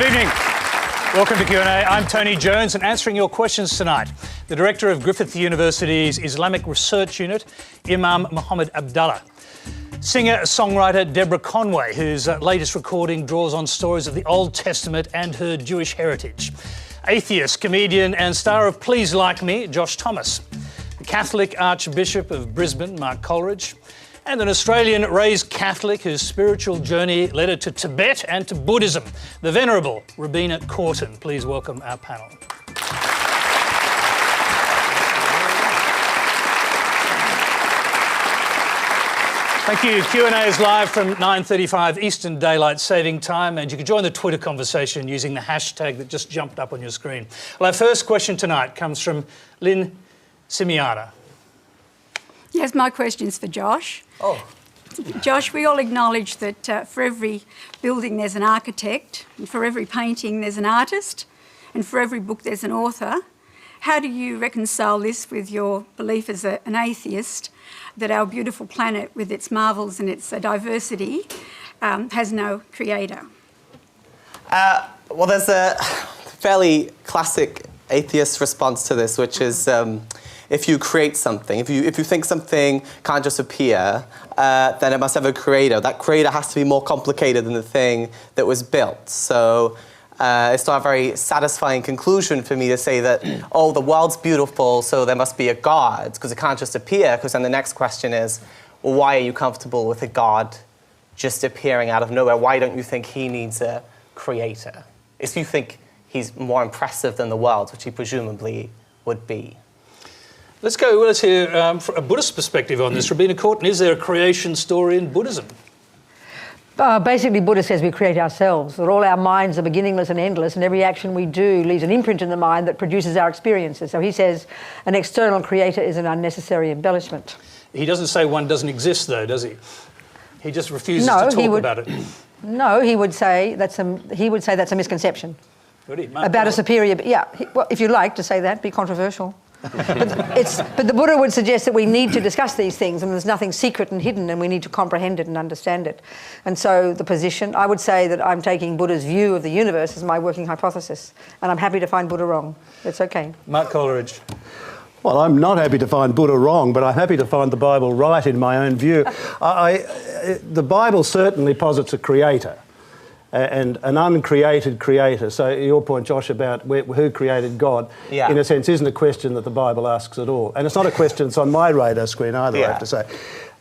Good evening. Welcome to Q&A. I'm Tony Jones, and answering your questions tonight, the Director of Griffith University's Islamic Research Unit, Imam Mohamad Abdalla. Singer-Songwriter Deborah Conway, whose latest recording draws on stories of the Old Testament and her Jewish heritage. Atheist, comedian and star of Please Like Me, Josh Thomas. The Catholic Archbishop of Brisbane, Mark Coleridge. And an Australian-raised Catholic whose spiritual journey led her to Tibet and to Buddhism, the Venerable Robina Courtin. Please welcome our panel. Thank you. Q&A is live from 9:35 Eastern Daylight Saving Time, and you can join the Twitter conversation using the hashtag that just jumped up on your screen. Well, our first question tonight comes from Lynn Simiana. Yes, my question's for Josh. Oh. Josh, we all acknowledge that for every building there's an architect, and for every painting there's an artist, and for every book there's an author. How do you reconcile this with your belief as an atheist that our beautiful planet, with its marvels and its diversity, has no creator? Well, there's a fairly classic atheist response to this, which is if you create something, if you think something can't just appear, then it must have a creator. That creator has to be more complicated than the thing that was built. So it's not a very satisfying conclusion for me to say that, oh, the world's beautiful, so there must be a God, because it can't just appear, because then the next question is, well, why are you comfortable with a God just appearing out of nowhere? Why don't you think he needs a creator? If you think he's more impressive than the world, which he presumably would be. Let's hear from a Buddhist perspective on this. Robina Courtin, is there a creation story in Buddhism? Basically, Buddha says we create ourselves, that all our minds are beginningless and endless, and every action we do leaves an imprint in the mind that produces our experiences. So he says an external creator is an unnecessary embellishment. He doesn't say one doesn't exist, though, does he? He just refuses to talk about it. No, he would say that's a misconception. Really? About a superior... Yeah, well, if you like to say that, be controversial. But the Buddha would suggest that we need to discuss these things, and there's nothing secret and hidden, and we need to comprehend it and understand it. And so the position, I would say that I'm taking Buddha's view of the universe as my working hypothesis, and I'm happy to find Buddha wrong. It's okay. Mark Coleridge. Well, I'm not happy to find Buddha wrong, but I'm happy to find the Bible right in my own view. The Bible certainly posits a creator. And an uncreated creator. So your point, Josh, about who created God, in a sense, isn't a question that the Bible asks at all. And it's not a question that's on my radar screen either, I have to say.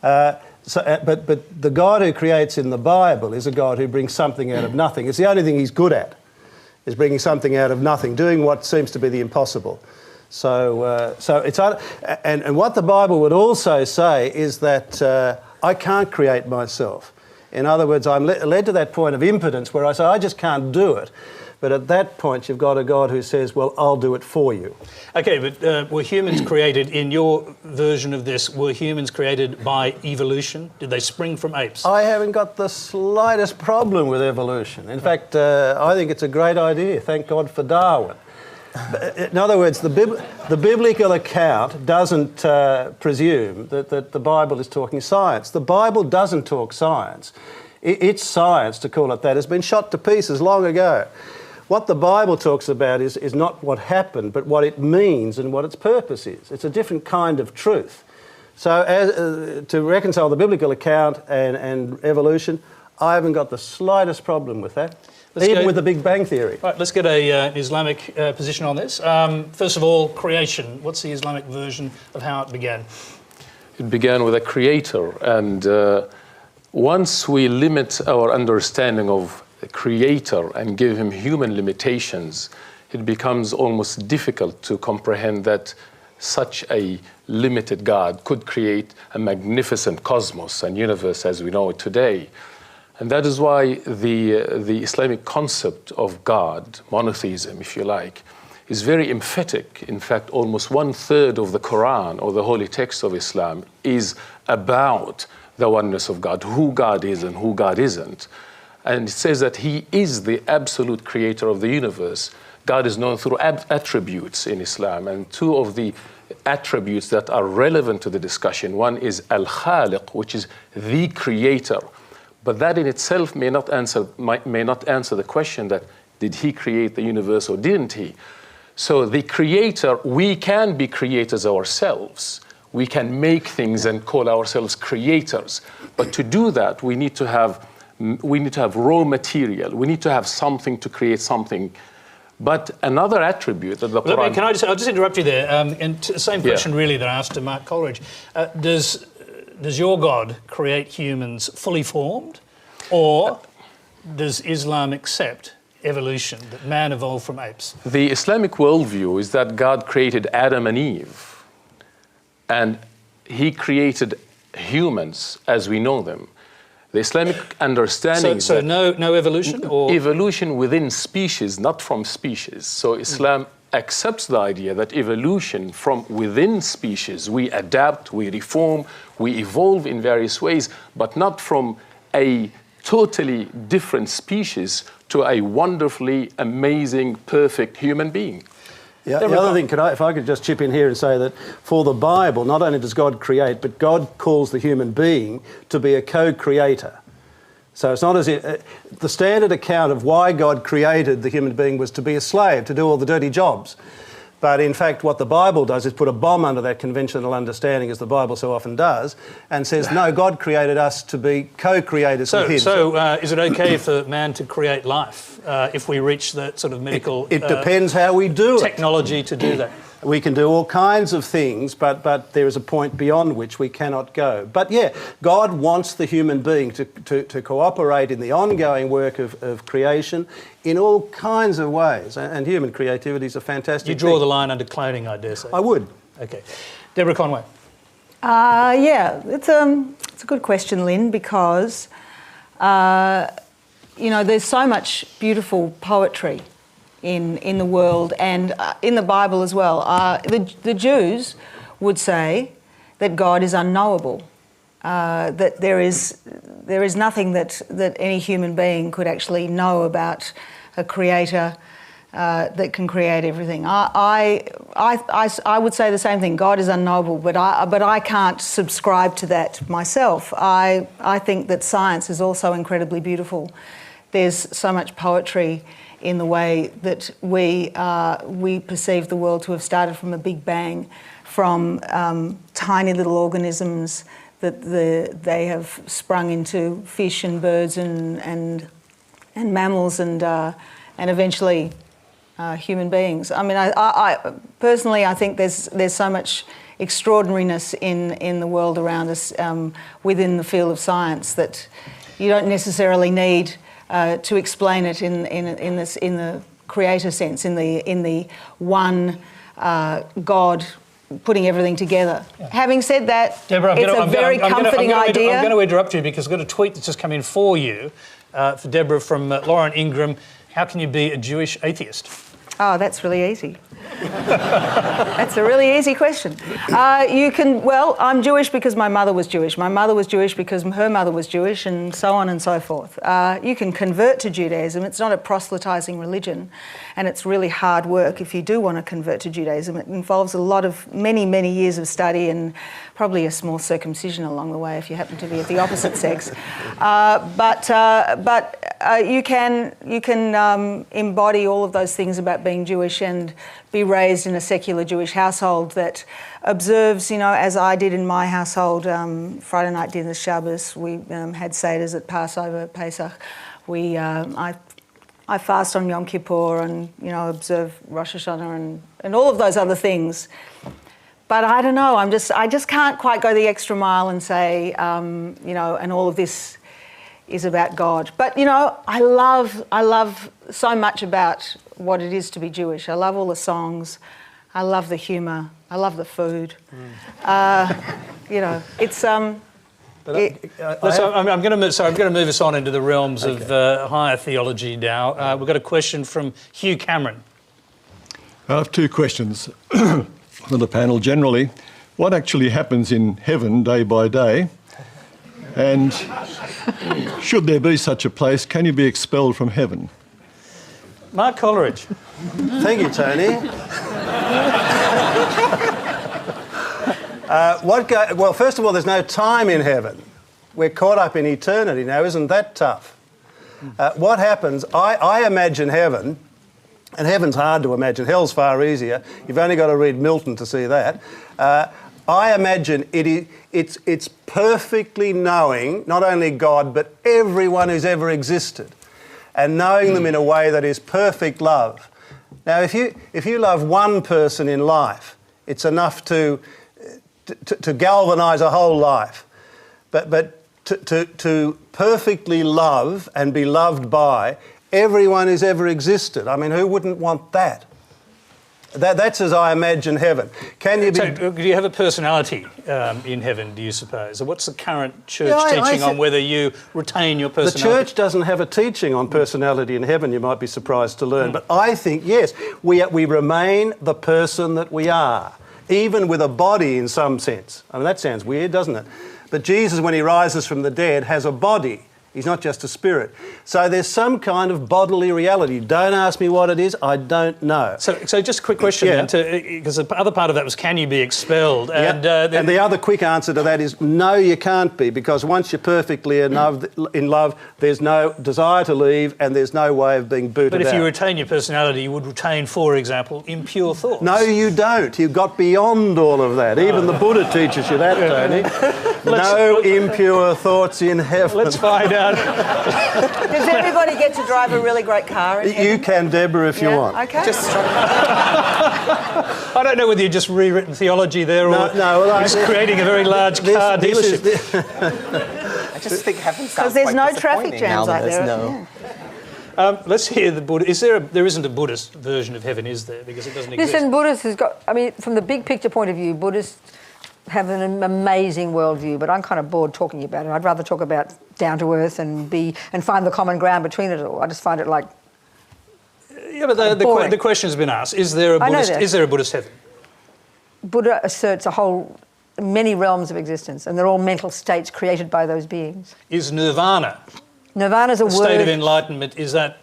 But the God who creates in the Bible is a God who brings something out of nothing. It's the only thing he's good at, is bringing something out of nothing, doing what seems to be the impossible. So it's... And what the Bible would also say is that I can't create myself. In other words, I'm led to that point of impotence where I say, I just can't do it. But at that point, you've got a God who says, well, I'll do it for you. OK, but were humans created, in your version of this, were humans created by evolution? Did they spring from apes? I haven't got the slightest problem with evolution. In fact, I think it's a great idea. Thank God for Darwin. In other words, the biblical account doesn't presume that the Bible is talking science. The Bible doesn't talk science. Its science, to call it that, has been shot to pieces long ago. What the Bible talks about is not what happened, but what it means and what its purpose is. It's a different kind of truth. So to reconcile the biblical account and evolution, I haven't got the slightest problem with that. Even with the Big Bang Theory. Right, let's get an Islamic position on this. First of all, creation. What's the Islamic version of how it began? It began with a creator, and once we limit our understanding of a creator and give him human limitations, it becomes almost difficult to comprehend that such a limited God could create a magnificent cosmos and universe as we know it today. And that is why the Islamic concept of God, monotheism, if you like, is very emphatic. In fact, almost 1/3 of the Quran, or the holy text of Islam, is about the oneness of God, who God is and who God isn't. And it says that he is the absolute creator of the universe. God is known through attributes in Islam, and two of the attributes that are relevant to the discussion, one is Al-Khaliq, which is the creator. But that in itself may not answer the question that Did he create the universe or didn't he? So the creator, we can be creators ourselves. We can make things and call ourselves creators. But to do that, we need to have raw material. We need to have something to create something. But another attribute that the Quran... I'll just interrupt you there. And the same question really that I asked to Mark Coleridge. Does your God create humans fully formed, or does Islam accept evolution, that man evolved from apes? The Islamic worldview is that God created Adam and Eve, and he created humans as we know them. The Islamic understanding is that no evolution? Or evolution within species, not from species. So Islam accepts the idea that evolution from within species, we adapt, we reform, we evolve in various ways, but not from a totally different species to a wonderfully amazing, perfect human being. Yeah, the other thing, if I could just chip in here and say that for the Bible, not only does God create, but God calls the human being to be a co-creator. So it's not as if the standard account of why God created the human being was to be a slave, to do all the dirty jobs. But in fact, what the Bible does is put a bomb under that conventional understanding, as the Bible so often does, and says, no, God created us to be co-creators with him. So is it okay for man to create life if we reach that sort of medical... It depends how we do technology to do that. We can do all kinds of things, but there is a point beyond which we cannot go. But yeah, God wants the human being to cooperate in the ongoing work of creation in all kinds of ways. And human creativity is a fantastic thing. You draw the line under cloning, I dare say. I would. Okay. Deborah Conway. Yeah, it's a good question, Lynn, because, there's so much beautiful poetry in the world and in the Bible as well. The Jews would say that God is unknowable, that there is nothing that any human being could actually know about a creator that can create everything. I would say the same thing. God is unknowable, but I can't subscribe to that myself. I think that science is also incredibly beautiful. There's so much poetry in the way that we perceive the world to have started from a big bang, from tiny little organisms that they have sprung into fish and birds and mammals and eventually human beings. I mean, I personally, I think there's so much extraordinariness in the world around us within the field of science that you don't necessarily need to explain it in the creator sense, in the one God putting everything together. Yeah. Having said that, Deborah, it's a very comforting idea. I'm going to interrupt you because I've got a tweet that's just come in for you, for Deborah, from Lauren Ingram. How can you be a Jewish atheist? Oh, that's really easy. That's a really easy question. Well, I'm Jewish because my mother was Jewish. My mother was Jewish because her mother was Jewish, and so on and so forth. You can convert to Judaism. It's not a proselytising religion, and it's really hard work if you do want to convert to Judaism. It involves many, many years of study and probably a small circumcision along the way if you happen to be of the opposite sex. But you can embody all of those things about being Jewish and be raised in a secular Jewish household that observes, as I did in my household, Friday night dinner, Shabbos, we had Seders at Passover, Pesach. I fast on Yom Kippur and, observe Rosh Hashanah and all of those other things. But I don't know, I just can't quite go the extra mile and say, and all of this is about God. But, I love so much about what it is to be Jewish. I love all the songs. I love the humour. I love the food. It's... I'm going to move us on into the realms of higher theology now. We've got a question from Hugh Cameron. I have two questions for the panel. Generally, what actually happens in heaven day by day? And should there be such a place, can you be expelled from heaven? Mark Coleridge. Thank you, Tony. Well, first of all, there's no time in heaven. We're caught up in eternity now. Isn't that tough? What happens, I imagine heaven, and heaven's hard to imagine, hell's far easier. You've only got to read Milton to see that. I imagine it's perfectly knowing not only God but everyone who's ever existed, and knowing them in a way that is perfect love. Now, if you love one person in life, it's enough to galvanise a whole life. But to perfectly love and be loved by everyone who's ever existed, I mean, who wouldn't want that? That's as I imagine heaven. Can you be... So, do you have a personality in heaven, do you suppose? Or what's the current church Yeah, teaching on whether you retain your personality? The church doesn't have a teaching on personality in heaven, you might be surprised to learn. But I think, yes, we remain the person that we are, even with a body in some sense. I mean, that sounds weird, doesn't it? But Jesus, when he rises from the dead, has a body. He's not just a spirit. So there's some kind of bodily reality. Don't ask me what it is, I don't know. So just a quick question then, because the other part of that was, can you be expelled? Yeah. And the other quick answer to that is, no, you can't be, because once you're perfectly in love, there's no desire to leave and there's no way of being booted out. But if you retain your personality, you would retain, for example, impure thoughts. No, you don't. You've got beyond all of that. Even the Buddha teaches you that, Tony. No impure thoughts in heaven. Let's find out. Does everybody get to drive a really great car in heaven? You can, Deborah, if you want. Okay. I don't know whether you've just rewritten theology there or just creating a very large car dealership. I just think heaven sounds Because there's quite no traffic disappointing jams now out that there. there's no... Let's hear the Buddha. There isn't a Buddhist version of heaven, is there? Because it doesn't exist. Listen, Buddhists has got, I mean, from the big picture point of view, Buddhists have an amazing worldview, but I'm kind of bored talking about it. I'd rather talk about down to earth and find the common ground between it all. I just find it like yeah, but the question has been asked: Is there a Buddhist heaven? Buddha asserts many realms of existence, and they're all mental states created by those beings. Is nirvana? Nirvana's a word. State of enlightenment. Is that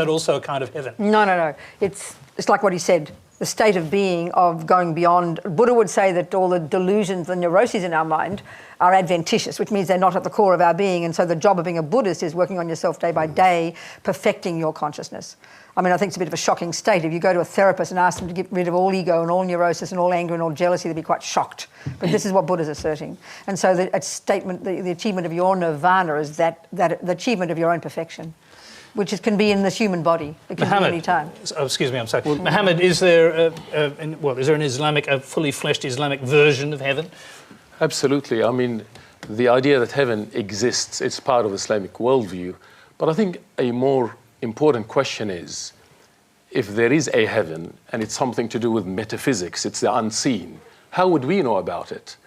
also a kind of heaven? No. It's like what he said. The state of being, of going beyond. Buddha would say that all the delusions, the neuroses in our mind are adventitious, which means they're not at the core of our being. And so the job of being a Buddhist is working on yourself day by day, perfecting your consciousness. I mean, I think it's a bit of a shocking state. If you go to a therapist and ask them to get rid of all ego and all neurosis and all anger and all jealousy, they'd be quite shocked. But this is what Buddha's asserting. And so the statement, the achievement of your nirvana is that the achievement of your own perfection, which can be in this human body. It can be any time. Oh, excuse me, I'm sorry. Mohamad, is there a fully fleshed Islamic version of heaven? Absolutely. I mean, the idea that heaven exists, it's part of the Islamic worldview. But I think a more important question is, if there is a heaven and it's something to do with metaphysics, it's the unseen, how would we know about it?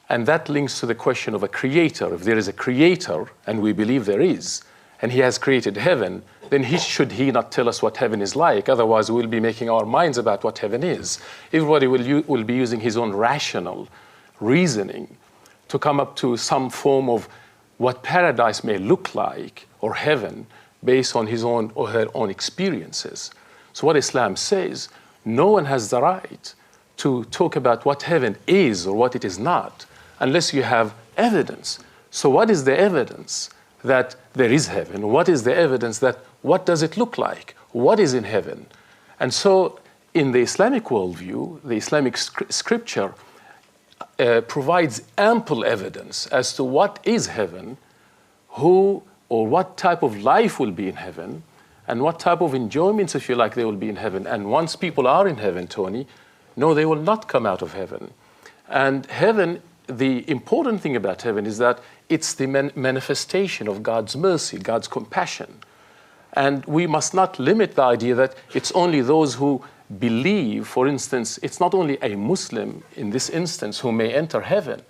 And that links to the question of a creator. If there is a creator, and we believe there is, and he has created heaven, then should he not tell us what heaven is like? Otherwise, we'll be making our minds about what heaven is. Everybody will be using his own rational reasoning to come up to some form of what paradise may look like, or heaven, based on his own or her own experiences. So what Islam says, no one has the right to talk about what heaven is or what it is not, unless you have evidence. So what is the evidence that there is heaven? What is the evidence that, what does it look like? What is in heaven? And so in the Islamic worldview, the Islamic scripture provides ample evidence as to what is heaven, who or what type of life will be in heaven, and what type of enjoyments, if you like, they will be in heaven. And once people are in heaven, Tony, no, they will not come out of heaven. And heaven, the important thing about heaven is that it's the manifestation of God's mercy, God's compassion. And we must not limit the idea that it's only those who believe. For instance, it's not only a Muslim in this instance who may enter heaven,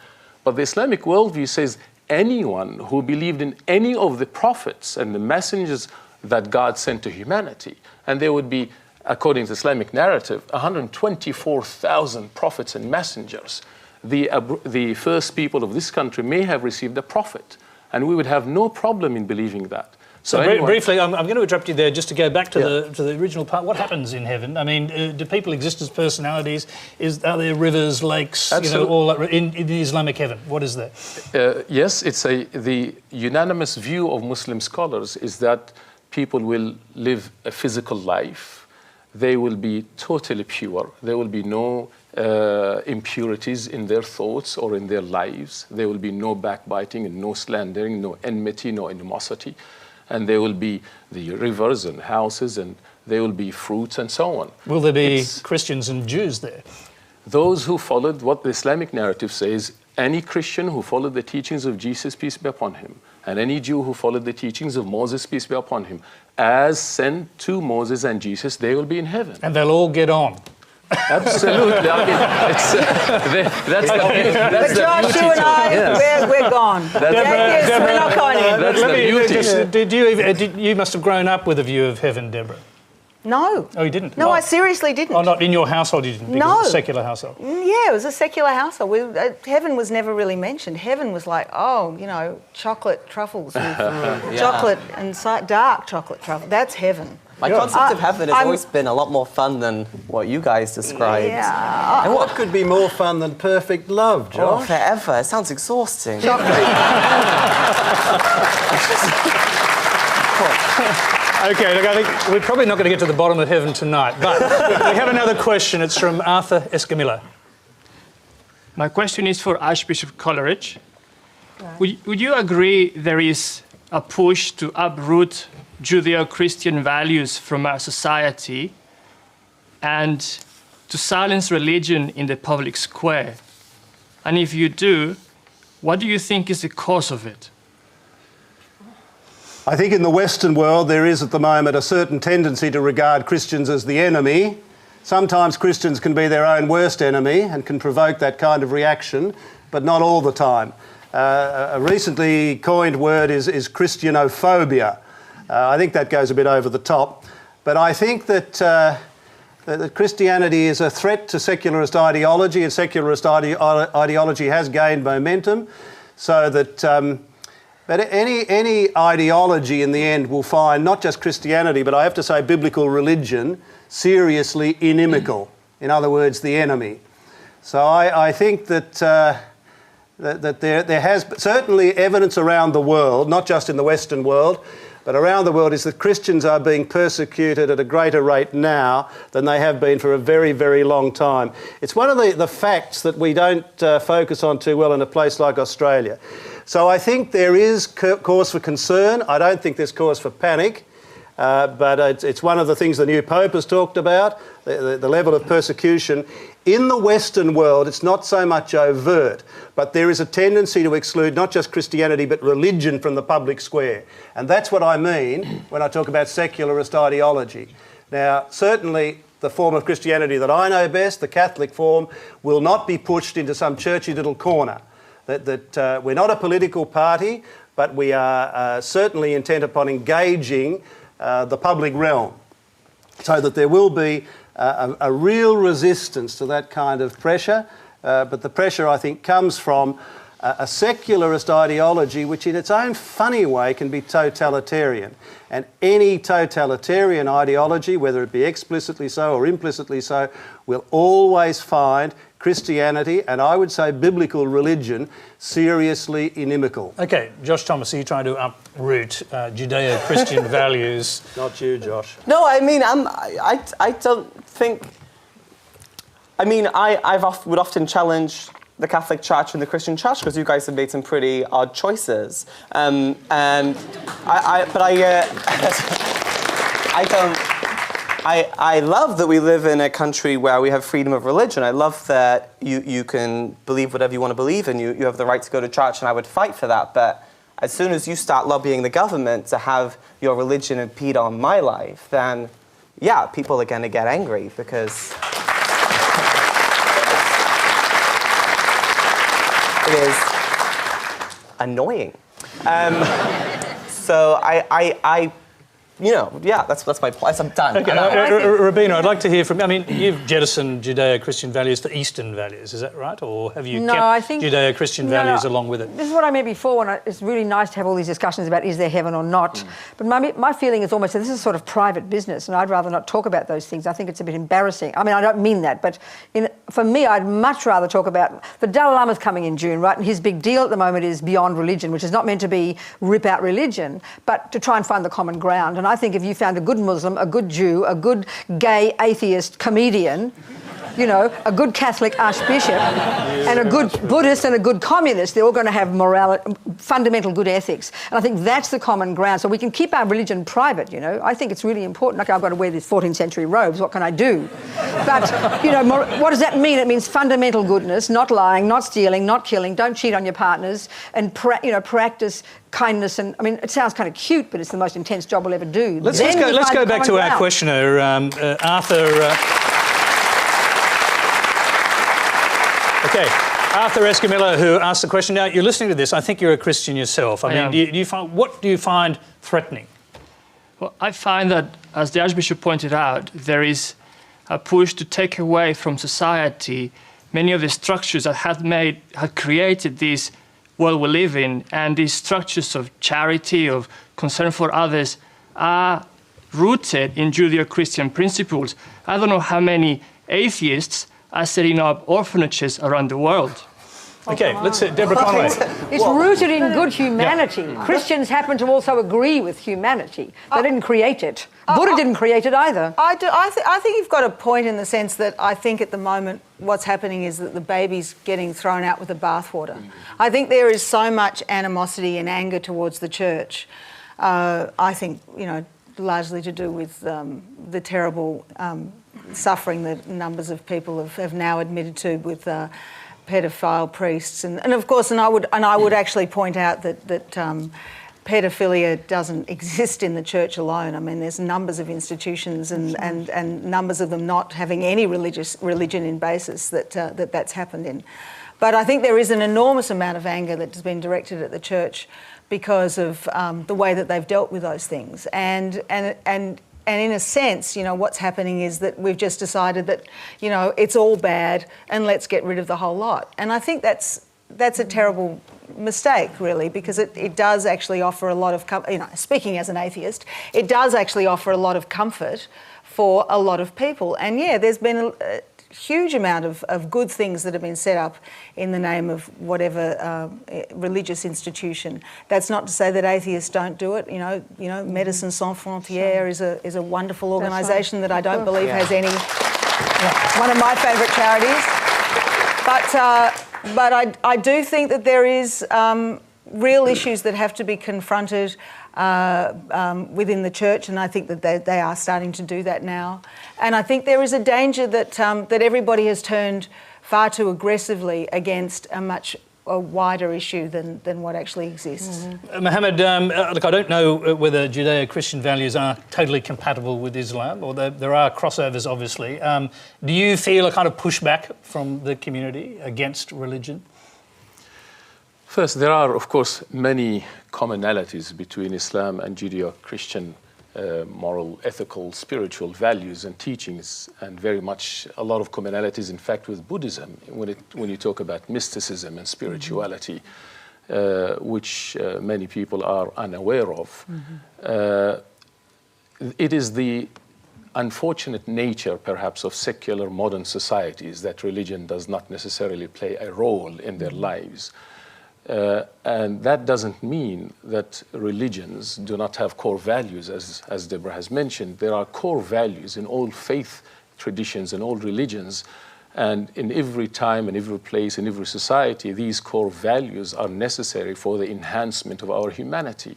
but the Islamic worldview says anyone who believed in any of the prophets and the messengers that God sent to humanity. And there would be, according to Islamic narrative, 124,000 prophets and messengers. The first people of this country may have received a prophet, and we would have no problem in believing that. So anyone- briefly, I'm going to interrupt you there just to go back to the original part. What happens in heaven? I mean, do people exist as personalities? Are there rivers, lakes, all in the Islamic heaven? What is that? Yes, the unanimous view of Muslim scholars is that people will live a physical life. They will be totally pure. There will be no impurities in their thoughts or in their lives. There will be no backbiting and no slandering, no enmity, no animosity. And there will be the rivers and houses, and there will be fruits and so on. Will there be Christians and Jews there? Those who followed what the Islamic narrative says, any Christian who followed the teachings of Jesus, peace be upon him, and any Jew who followed the teachings of Moses, peace be upon him, as sent to Moses and Jesus, they will be in heaven. And they'll all get on. Absolutely. I mean, that's But Josh, beauty you and I, yes. we're gone. That's We're not going in. That's the beauty. You must have grown up with a view of heaven, Deborah. No. Oh, you didn't? No, I seriously didn't. Oh, not in your household you didn't? Because No. it's a secular household. Yeah, it was a secular household. Heaven was never really mentioned. Heaven was like, chocolate truffles with chocolate and dark chocolate truffles. That's heaven. My concept of heaven has always been a lot more fun than what you guys described. Yeah. And what could be more fun than perfect love, Oh, Josh? forever. It sounds exhausting. Okay, look, I think we're probably not going to get to the bottom of heaven tonight, but we have another question. It's from Arthur Escamilla. My question is for Archbishop Coleridge. Would you agree there is a push to uproot Judeo-Christian values from our society and to silence religion in the public square? And if you do, what do you think is the cause of it? I think in the Western world there is at the moment a certain tendency to regard Christians as the enemy. Sometimes Christians can be their own worst enemy and can provoke that kind of reaction, but not all the time. A recently coined word is Christianophobia. I think that goes a bit over the top. But I think that Christianity is a threat to secularist ideology, and secularist ideology has gained momentum, so that but any ideology in the end will find not just Christianity, but I have to say biblical religion, seriously inimical. In other words, the enemy. So I think that there has certainly evidence around the world, not just in the Western world, but around the world, is that Christians are being persecuted at a greater rate now than they have been for a very, very long time. It's one of the facts that we don't focus on too well in a place like Australia. So I think there is cause for concern. I don't think there's cause for panic, but it's one of the things the new Pope has talked about, the level of persecution. In the Western world, it's not so much overt, but there is a tendency to exclude not just Christianity, but religion from the public square. And that's what I mean when I talk about secularist ideology. Now, certainly the form of Christianity that I know best, the Catholic form, will not be pushed into some churchy little corner. That we're not a political party, but we are certainly intent upon engaging the public realm, so that there will be a real resistance to that kind of pressure. But the pressure, I think, comes from a secularist ideology which in its own funny way can be totalitarian. And any totalitarian ideology, whether it be explicitly so or implicitly so, will always find Christianity, and I would say biblical religion, seriously inimical. Okay, Josh Thomas, are you trying to uproot Judeo-Christian values? Not you, Josh. No, I mean, I don't think... I mean, I would often challenge the Catholic Church and the Christian Church because you guys have made some pretty odd choices. I love that we live in a country where we have freedom of religion. I love that you can believe whatever you want to believe and you have the right to go to church, and I would fight for that. But as soon as you start lobbying the government to have your religion impede on my life, then, yeah, people are going to get angry because it is annoying. So I yeah, that's my point. I'm done. Okay, Robina, I'd like to hear from. I mean, you've jettisoned Judeo-Christian values for Eastern values, is that right? Or have you kept Judeo-Christian values along with it? This is what I meant before. It's really nice to have all these discussions about is there heaven or not. But my feeling is almost that this is sort of private business, and I'd rather not talk about those things. I think it's a bit embarrassing. I mean, I don't mean that, but for me, I'd much rather talk about the Dalai Lama's coming in June, right? And his big deal at the moment is beyond religion, which is not meant to be rip out religion, but to try and find the common ground. And I think if you found a good Muslim, a good Jew, a good gay atheist comedian, a good Catholic archbishop, and a good Buddhist and a good communist, they're all going to have morality, fundamental good ethics. And I think that's the common ground. So we can keep our religion private, I think it's really important. Okay, I've got to wear these 14th century robes, what can I do? But, what does that mean? It means fundamental goodness, not lying, not stealing, not killing, don't cheat on your partners, and, practice kindness. And I mean, it sounds kind of cute, but it's the most intense job we'll ever do. Let's go back to our questioner, Arthur. Okay, Arthur Escamilla, who asked the question. Now, you're listening to this. I think you're a Christian yourself. I mean, what do you find threatening? Well, I find that, as the Archbishop pointed out, there is a push to take away from society many of the structures that had created this world we live in, and these structures of charity, of concern for others, are rooted in Judeo-Christian principles. I don't know how many atheists are setting up orphanages around the world. Okay, let's see, Deborah Conway. It's rooted in good humanity. Yeah. Christians happen to also agree with humanity. They didn't create it. Buddha didn't create it either. I think you've got a point in the sense that I think at the moment what's happening is that the baby's getting thrown out with the bathwater. I think there is so much animosity and anger towards the church. I think, largely to do with the terrible suffering that numbers of people have now admitted to with paedophile priests, and of course, I would actually point out that paedophilia doesn't exist in the church alone. I mean, there's numbers of institutions and numbers of them not having any religion in basis that's happened in. But I think there is an enormous amount of anger that has been directed at the church because of the way that they've dealt with those things, and in a sense, what's happening is that we've just decided that, it's all bad and let's get rid of the whole lot. And I think that's a terrible mistake, really, because it does actually offer a lot of, speaking as an atheist, it does actually offer a lot of comfort for a lot of people. And yeah, there's been a huge amount of good things that have been set up in the name of whatever religious institution. That's not to say that atheists don't do it. Médecins Sans Frontières is a wonderful organisation that I don't believe has any. One of my favourite charities. But I do think that there is real issues that have to be confronted within the church, and I think that they are starting to do that now. And I think there is a danger that everybody has turned far too aggressively against a wider issue than what actually exists. Mm-hmm. Mohamad, look, I don't know whether Judeo-Christian values are totally compatible with Islam, or there are crossovers, obviously. Do you feel a kind of pushback from the community against religion? First, there are, of course, many commonalities between Islam and Judeo-Christian moral, ethical, spiritual values and teachings, and very much a lot of commonalities, in fact, with Buddhism, when you talk about mysticism and spirituality, which many people are unaware of. It is the unfortunate nature, perhaps, of secular modern societies that religion does not necessarily play a role in their lives. And that doesn't mean that religions do not have core values, as Deborah has mentioned. There are core values in all faith traditions and all religions, and in every time, in every place, in every society, these core values are necessary for the enhancement of our humanity.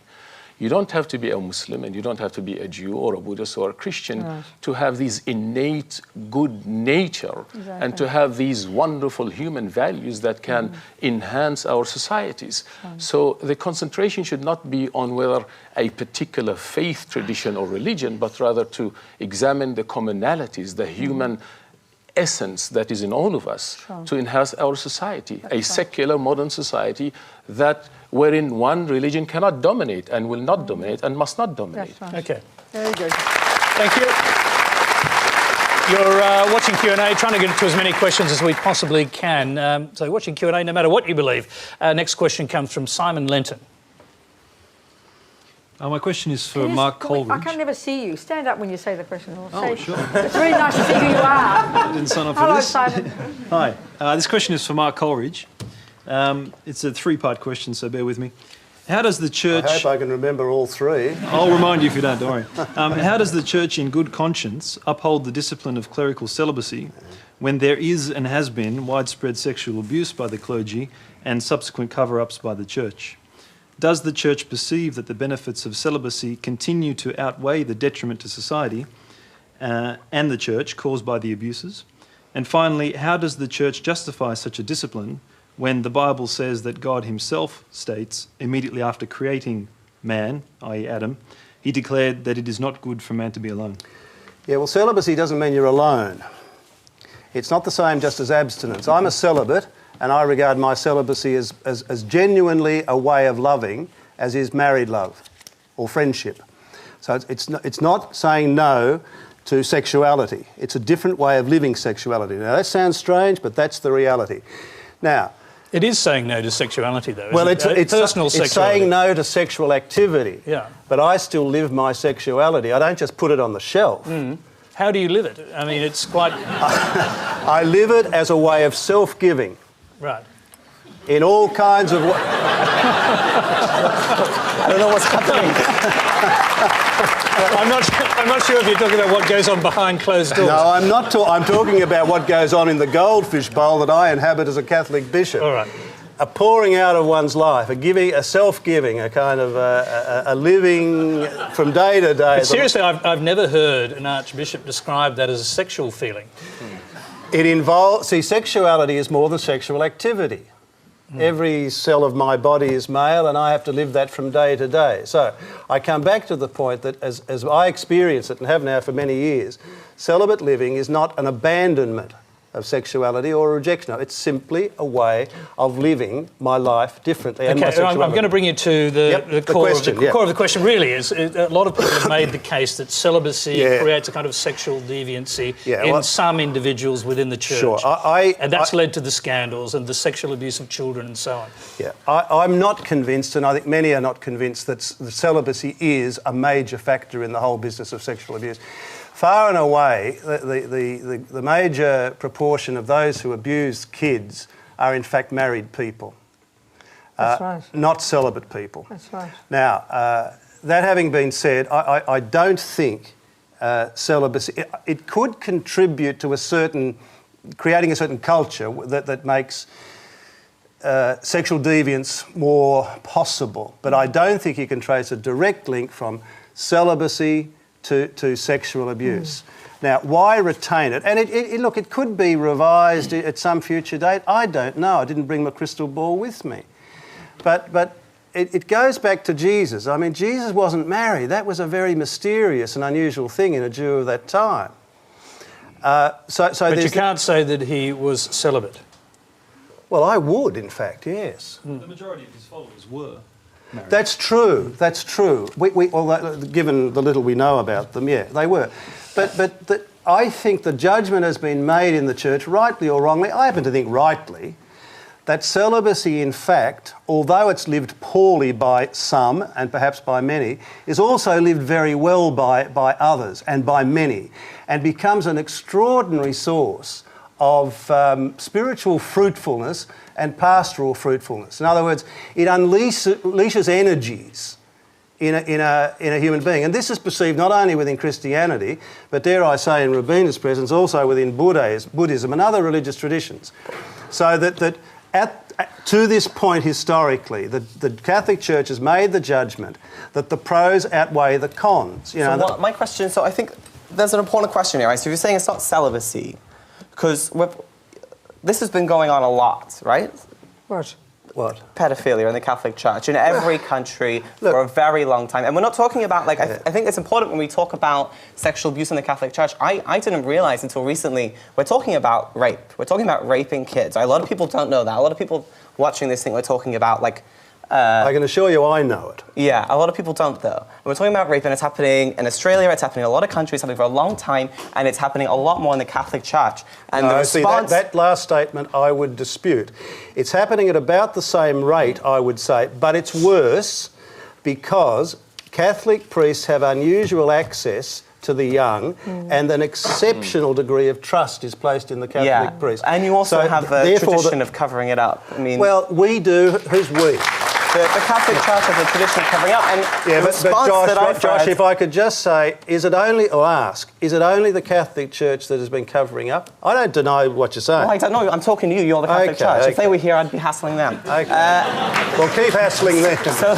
You don't have to be a Muslim, and you don't have to be a Jew or a Buddhist or a Christian to have these innate good nature and to have these wonderful human values that can enhance our societies. So the concentration should not be on whether a particular faith, tradition or religion, but rather to examine the commonalities, the human essence that is in all of us to enhance our society, a secular modern society wherein one religion cannot dominate and will not dominate and must not dominate. Okay. There you go. Thank you. You're watching Q&A, trying to get to as many questions as we possibly can. So watching Q&A no matter what you believe. Next question comes from Simon Lenton. My question is for Mark Coleridge. I can never see you. Stand up when you say the question. Sure. It's really nice to see who you are. I didn't sign up for Hello, this. Simon. Hi. This question is for Mark Coleridge. It's a three-part question, so bear with me. How does the church... I hope I can remember all three. I'll remind you if you don't worry. How does the church in good conscience uphold the discipline of clerical celibacy when there is and has been widespread sexual abuse by the clergy and subsequent cover-ups by the church? Does the church perceive that the benefits of celibacy continue to outweigh the detriment to society and the church caused by the abuses? And finally, how does the church justify such a discipline when the Bible says that God himself states, immediately after creating man, i.e. Adam, he declared that it is not good for man to be alone? Yeah, well, celibacy doesn't mean you're alone. It's not the same just as abstinence. I'm a celibate, and I regard my celibacy as genuinely a way of loving, as is married love or friendship. So it's not saying no to sexuality. It's a different way of living sexuality. Now, that sounds strange, but that's the reality. Now, it is saying no to sexuality, though. Well, it's personal it's sexuality. saying no to sexual activity. Yeah. But I still live my sexuality. I don't just put it on the shelf. How do you live it? I mean, it's quite... I live it as a way of self-giving. Right. In all kinds of... I don't know what's happening. I'm not sure if you're talking about what goes on behind closed doors. No, I'm not. I'm talking about what goes on in the goldfish bowl that I inhabit as a Catholic bishop. All right. A pouring out of one's life, a self-giving, a kind of a living from day to day. But seriously, I've never heard an archbishop describe that as a sexual feeling. It involves... See, sexuality is more than sexual activity. Every cell of my body is male, and I have to live that from day to day. So I come back to the point that as I experience it and have now for many years, celibate living is not an abandonment of sexuality or a rejection. It's simply a way of living my life differently. And Okay, I'm going to bring you to the core of the question. Really, is a lot of people have made the case that celibacy creates a kind of sexual deviancy in some individuals within the church. Sure, and that's led to the scandals and the sexual abuse of children and so on. Yeah, I'm not convinced, and I think many are not convinced, that the celibacy is a major factor in the whole business of sexual abuse. Far and away, the major proportion of those who abuse kids are in fact married people. That's right. Not celibate people. That's right. Now, that having been said, I don't think celibacy... It could contribute to creating a certain culture that makes sexual deviance more possible. But I don't think you can trace a direct link from celibacy to sexual abuse. Now, why retain it? And look, it could be revised at some future date. I don't know. I didn't bring my crystal ball with me. But it goes back to Jesus. I mean, Jesus wasn't married. That was a very mysterious and unusual thing in a Jew of that time. But you can't say that he was celibate. Well, I would, in fact, yes. The majority of his followers were married. That's true. That's true. Given the little we know about them, yeah, they were. But I think the judgment has been made in the church, rightly or wrongly. I happen to think rightly, that celibacy, in fact, although it's lived poorly by some and perhaps by many, is also lived very well by others and by many, and becomes an extraordinary source of spiritual fruitfulness and pastoral fruitfulness. In other words, it unleashes energies in a human being. And this is perceived not only within Christianity, but dare I say in Robina's presence, also within Buddhism and other religious traditions. So that to this point historically, the Catholic Church has made the judgment that the pros outweigh the cons. My question, so I think there's an important question here, right? So you're saying it's not celibacy, because this has been going on a lot, right? What? Pedophilia in the Catholic Church in every country for a very long time. And we're not talking about, I think it's important when we talk about sexual abuse in the Catholic Church. I didn't realise until recently, we're talking about rape. We're talking about raping kids. A lot of people don't know that. A lot of people watching this think we're talking about, I can assure you I know it. Yeah, a lot of people don't, though. And we're talking about rape, and it's happening in Australia, it's happening in a lot of countries, it's happening for a long time, and it's happening a lot more in the Catholic Church. And the response... See, that last statement I would dispute. It's happening at about the same rate, I would say, but it's worse because Catholic priests have unusual access to the young, and an exceptional degree of trust is placed in the Catholic priest. And you also have a tradition of covering it up. I mean, well, we do. Who's we? The Catholic Church has a tradition of covering up. And but Josh, if I could just say, is it only the Catholic Church that has been covering up? I don't deny what you're saying. Well, I don't know. I'm talking to you. You're the Catholic Church. If they were here, I'd be hassling them. Okay. Well, keep hassling them. So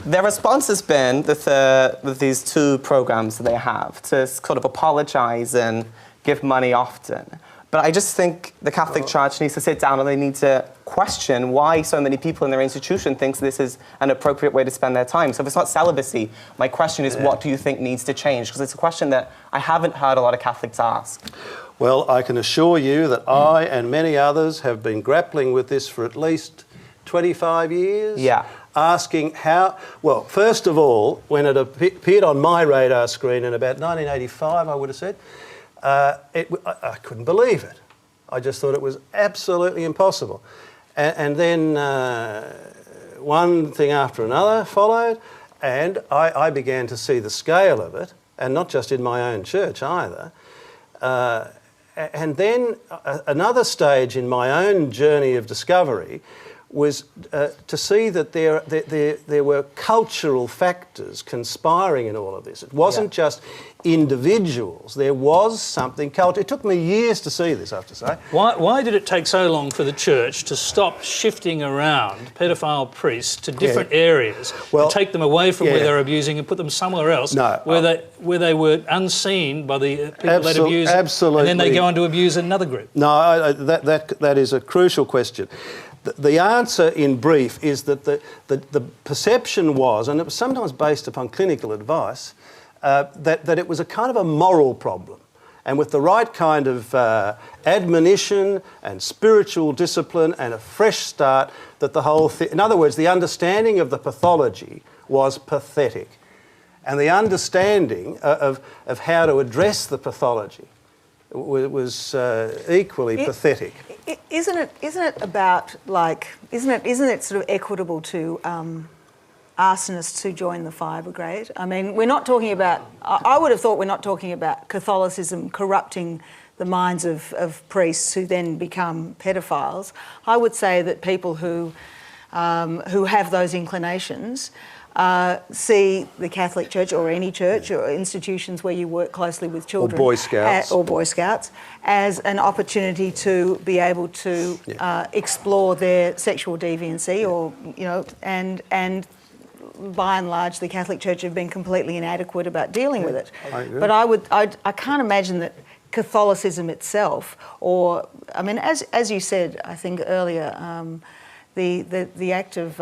their response has been with these two programs that they have to sort of apologise and give money often. But I just think the Catholic Church needs to sit down and they need to question why so many people in their institution think this is an appropriate way to spend their time. So if it's not celibacy, my question is, what do you think needs to change? Because it's a question that I haven't heard a lot of Catholics ask. Well, I can assure you that I and many others have been grappling with this for at least 25 years. Yeah. Asking how... Well, first of all, when it appeared on my radar screen in about 1985, I would have said, I couldn't believe it. I just thought it was absolutely impossible. And then one thing after another followed, and I began to see the scale of it, and not just in my own church either. And then another stage in my own journey of discovery was to see that there were cultural factors conspiring in all of this. It wasn't just individuals. There was something cultural. It took me years to see this, I have to say. Why did it take so long for the church to stop shifting around paedophile priests to different areas, to take them away from where they're abusing and put them somewhere else where they were unseen by the people that abuse them, and then they go on to abuse another group? No, that is a crucial question. The answer in brief is that the perception was, and it was sometimes based upon clinical advice, that it was a kind of a moral problem. And with the right kind of admonition and spiritual discipline and a fresh start, that the whole thing... In other words, the understanding of the pathology was pathetic. And the understanding of how to address the pathology was equally pathetic. Isn't it about, like, isn't it sort of equitable to arsonists who join the fire brigade? I mean, we're not talking about... I would have thought we're not talking about Catholicism corrupting the minds of priests who then become pedophiles. I would say that people who have those inclinations see the Catholic Church or any church or institutions where you work closely with children... Or Boy Scouts. As an opportunity to be able to explore their sexual deviancy or, you know, and by and large the Catholic Church have been completely inadequate about dealing with it. I agree. But I can't imagine that Catholicism itself, or, I mean, as you said, I think earlier, the act of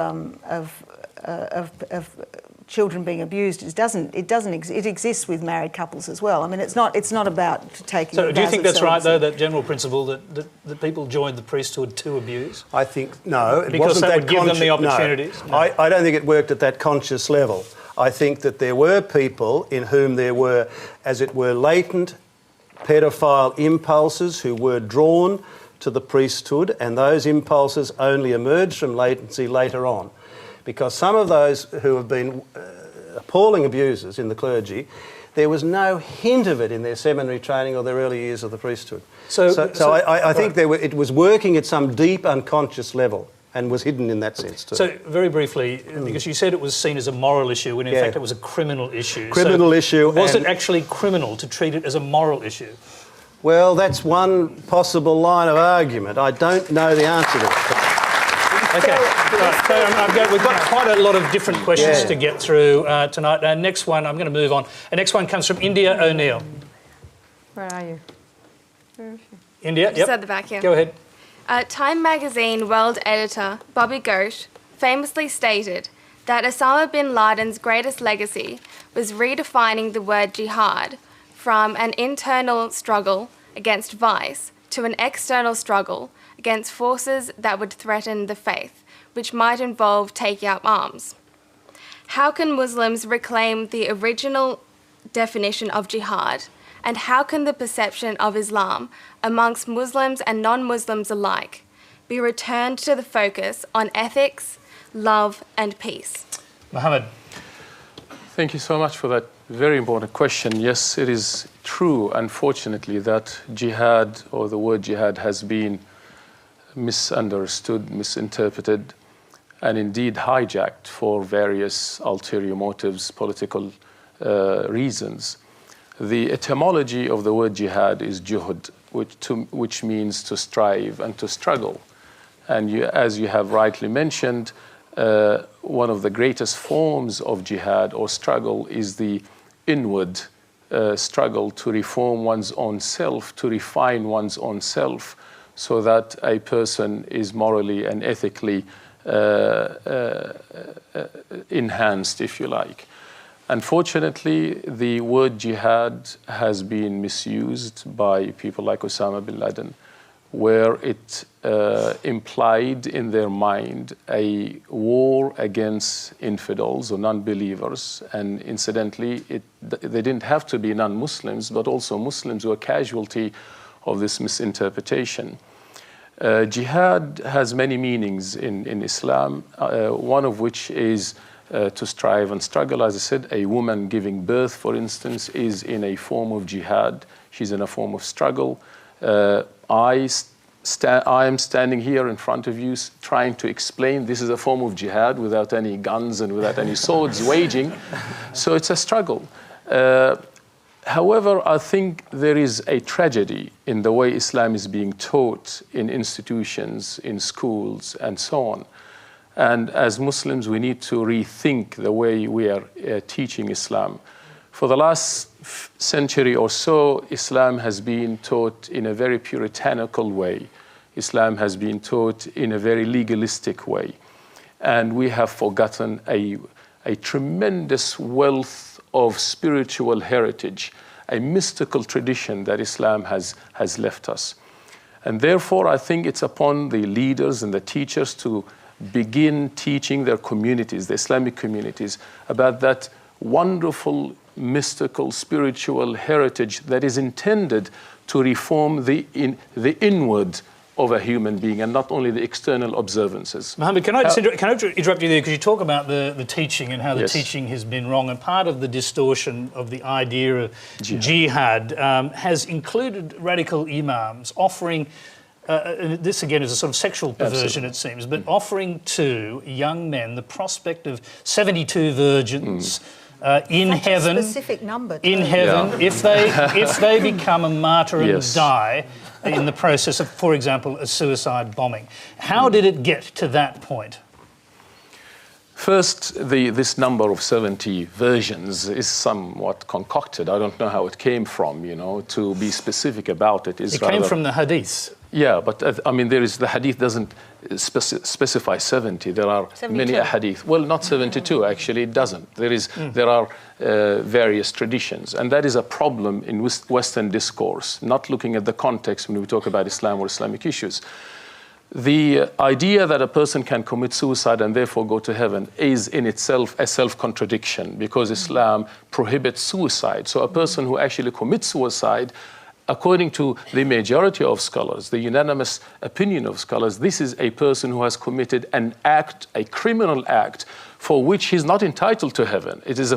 children being abused it exists with married couples as well. I mean, it's not about taking... So do you think that's right, though, that general principle that people join the priesthood to abuse? I think no, it because wasn't that would give them the opportunities. No. I don't think it worked at that conscious level. I think that there were people in whom there were, as it were, latent paedophile impulses who were drawn to the priesthood, and those impulses only emerged from latency later on. Because some of those who have been appalling abusers in the clergy, there was no hint of it in their seminary training or their early years of the priesthood. So I think it was working at some deep unconscious level and was hidden in that sense too. So very briefly, because you said it was seen as a moral issue when in fact it was a criminal issue. Criminal issue. Was it actually criminal to treat it as a moral issue? Well, that's one possible line of argument. I don't know the answer to it. Okay, right. So we've got quite a lot of different questions to get through tonight. Next one, I'm going to move on. The next one comes from India O'Neill. Where are you? Where is she? India, Just at the back here. Go ahead. Time magazine world editor Bobby Ghosh famously stated that Osama bin Laden's greatest legacy was redefining the word jihad from an internal struggle against vice to an external struggle against forces that would threaten the faith, which might involve taking up arms. How can Muslims reclaim the original definition of jihad, and how can the perception of Islam amongst Muslims and non-Muslims alike be returned to the focus on ethics, love and peace? Mohamad. Thank you so much for that very important question. Yes, it is true, unfortunately, that jihad, or the word jihad, has been misunderstood, misinterpreted, and indeed hijacked for various ulterior motives, political reasons. The etymology of the word jihad is juhud, which means to strive and to struggle. And as you have rightly mentioned, one of the greatest forms of jihad or struggle is the inward struggle to reform one's own self, to refine one's own self, so that a person is morally and ethically enhanced, if you like. Unfortunately, the word jihad has been misused by people like Osama bin Laden, where it implied in their mind a war against infidels or non-believers. And incidentally, they didn't have to be non-Muslims, but also Muslims were casualty of this misinterpretation. Jihad has many meanings in Islam, one of which is to strive and struggle. As I said, a woman giving birth, for instance, is in a form of jihad. She's in a form of struggle. I am standing here in front of you trying to explain this is a form of jihad without any guns and without any swords waging. So it's a struggle. However, I think there is a tragedy in the way Islam is being taught in institutions, in schools, and so on. And as Muslims, we need to rethink the way we are teaching Islam. For the last century or so, Islam has been taught in a very puritanical way. Islam has been taught in a very legalistic way. And we have forgotten a tremendous wealth of spiritual heritage, a mystical tradition that Islam has left us. And therefore, I think it's upon the leaders and the teachers to begin teaching their communities, the Islamic communities, about that wonderful, mystical, spiritual heritage that is intended to reform the inward of a human being and not only the external observances. Mohamad, can I interrupt you there, because you talk about the teaching and how the Yes. teaching has been wrong, and part of the distortion of the idea of jihad has included radical imams offering, this again is a sort of sexual perversion, it seems, but offering to young men the prospect of 72 virgins in Such heaven, a specific number too. in heaven, if they become a martyr and Yes. die in the process of, for example, a suicide bombing. How did it get to that point? First, this number of 70 versions is somewhat concocted. I don't know how it came from, to be specific about it. It came from the hadith. Yeah, but the hadith doesn't specify 70. There are 72. many hadith. Well, not 72, actually, it doesn't. There are various traditions, and that is a problem in Western discourse, not looking at the context when we talk about Islam or Islamic issues. The idea that a person can commit suicide and therefore go to heaven is in itself a self-contradiction, because Islam prohibits suicide. So a person who actually commits suicide, according to the majority of scholars, the unanimous opinion of scholars, this is a person who has committed an act, a criminal act, for which he's not entitled to heaven. This is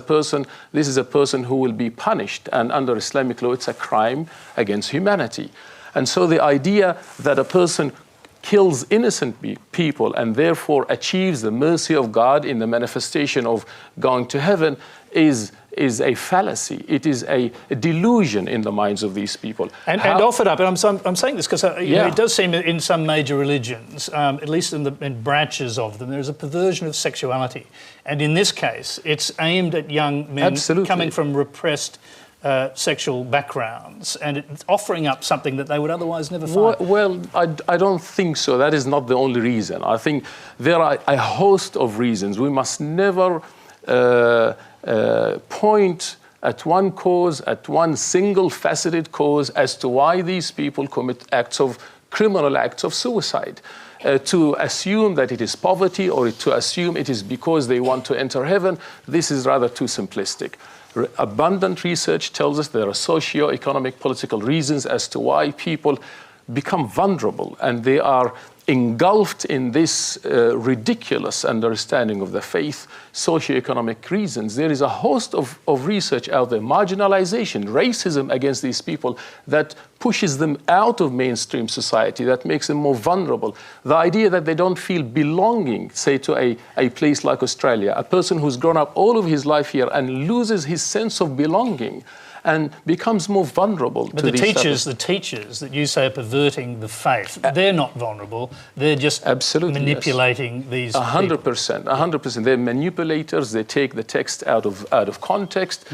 a person who will be punished, and under Islamic law, it's a crime against humanity. And so the idea that a person kills innocent people and therefore achieves the mercy of God in the manifestation of going to heaven is a fallacy. It is a delusion in the minds of these people. And offered up, and I'm saying this because it does seem in some major religions, at least in branches of them, there's a perversion of sexuality. And in this case, it's aimed at young men coming from repressed sexual backgrounds, and it's offering up something that they would otherwise never find. Well, I don't think so. That is not the only reason. I think there are a host of reasons. We must never point at one cause, at one single faceted cause as to why these people commit criminal acts of suicide. to assume that it is poverty or to assume it is because they want to enter heaven, this is rather too simplistic. Abundant research tells us there are socio-economic, political reasons as to why people become vulnerable, and they are engulfed in this ridiculous understanding of the faith, socioeconomic reasons. There is a host of research out there, marginalization, racism against these people that pushes them out of mainstream society, that makes them more vulnerable. The idea that they don't feel belonging, say, to a place like Australia, a person who's grown up all of his life here and loses his sense of belonging and becomes more vulnerable to these the teachers that you say are perverting the faith, they're not vulnerable. They're just manipulating these 100%, 100%. They're manipulators. They take the text out of context,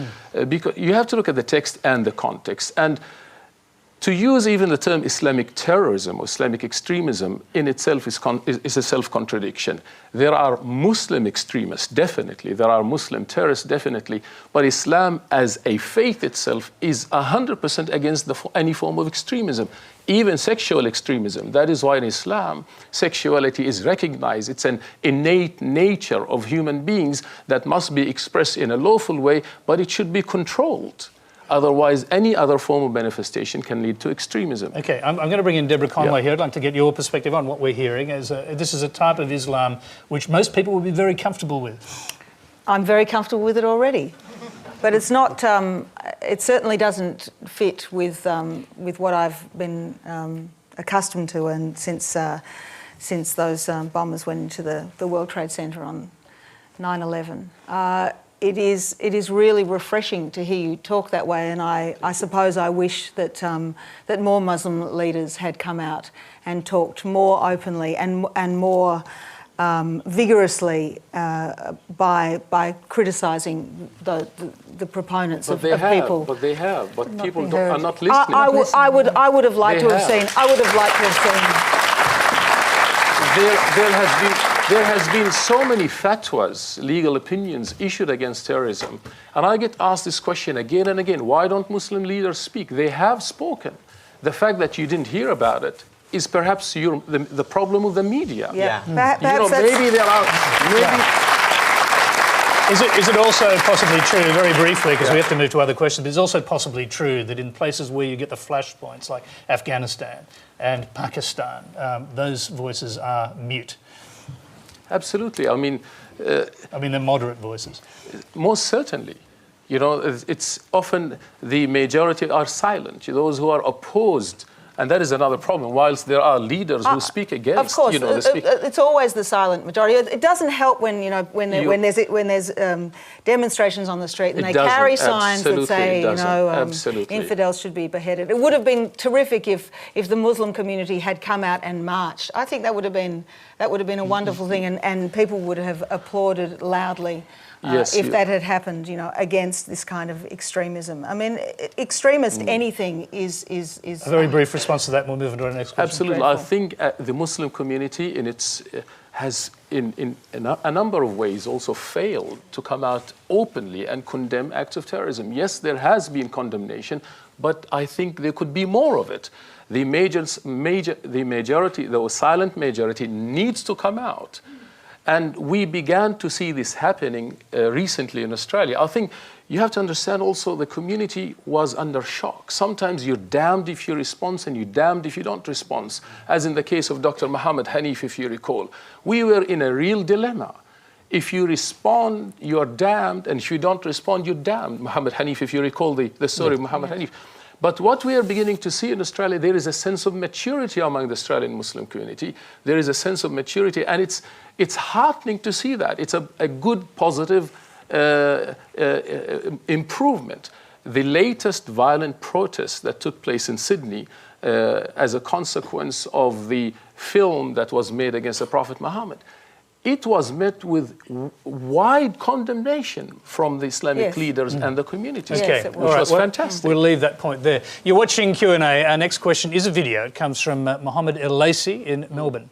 because you have to look at the text and the context. And to use even the term Islamic terrorism or Islamic extremism in itself is a self-contradiction. There are Muslim extremists, definitely. There are Muslim terrorists, definitely. But Islam as a faith itself is 100% against any form of extremism, even sexual extremism. That is why in Islam, sexuality is recognized. It's an innate nature of human beings that must be expressed in a lawful way, but it should be controlled. Otherwise, any other form of manifestation can lead to extremism. Okay, I'm going to bring in Deborah Conway here. I'd like to get your perspective on what we're hearing. This is a type of Islam which most people would be very comfortable with. I'm very comfortable with it already. But it's not, it certainly doesn't fit with what I've been accustomed to, and since those bombers went into the World Trade Center on 9/11. It is really refreshing to hear you talk that way, and I suppose I wish that that more Muslim leaders had come out and talked more openly and more vigorously by criticising the proponents of people. But they have. But people are not listening. I would have liked to have seen. I would have liked to have seen. There has been so many fatwas, legal opinions issued against terrorism. And I get asked this question again and again. Why don't Muslim leaders speak? They have spoken. The fact that you didn't hear about it is perhaps the problem of the media. Yeah. Maybe there are... Is it also possibly true, very briefly, because we have to move to other questions, but it's also possibly true that in places where you get the flashpoints, like Afghanistan and Pakistan, those voices are mute? Absolutely. I mean, they're moderate voices. Most certainly. You know, it's often the majority are silent. Those who are opposed, and that is another problem. Whilst there are leaders who speak against, of course, it's always the silent majority. It doesn't help when when there's demonstrations on the street and they carry signs that say infidels should be beheaded. It would have been terrific if the Muslim community had come out and marched. I think that would have been a wonderful thing, and people would have applauded loudly. If that had happened, against this kind of extremism. I mean, anything is a very brief response to that, and we'll move on to our next question. Absolutely. I think the Muslim community has in a number of ways also failed to come out openly and condemn acts of terrorism. Yes, there has been condemnation, but I think there could be more of it. The silent majority needs to come out. And we began to see this happening recently in Australia. I think you have to understand also the community was under shock. Sometimes you're damned if you respond and you're damned if you don't respond, as in the case of Dr. Muhammad Hanif, if you recall. We were in a real dilemma. If you respond, you're damned, and if you don't respond, you're damned. Muhammad Hanif, if you recall the story of Muhammad Hanif. But what we are beginning to see in Australia, there is a sense of maturity among the Australian Muslim community. There is a sense of maturity, and it's heartening to see that. It's a good, positive improvement. The latest violent protests that took place in Sydney as a consequence of the film that was made against the Prophet Muhammad, it was met with wide condemnation from the Islamic leaders and the community, which was fantastic. We'll leave that point there. You're watching Q&A. Our next question is a video. It comes from Mohamad Abdalla in Melbourne.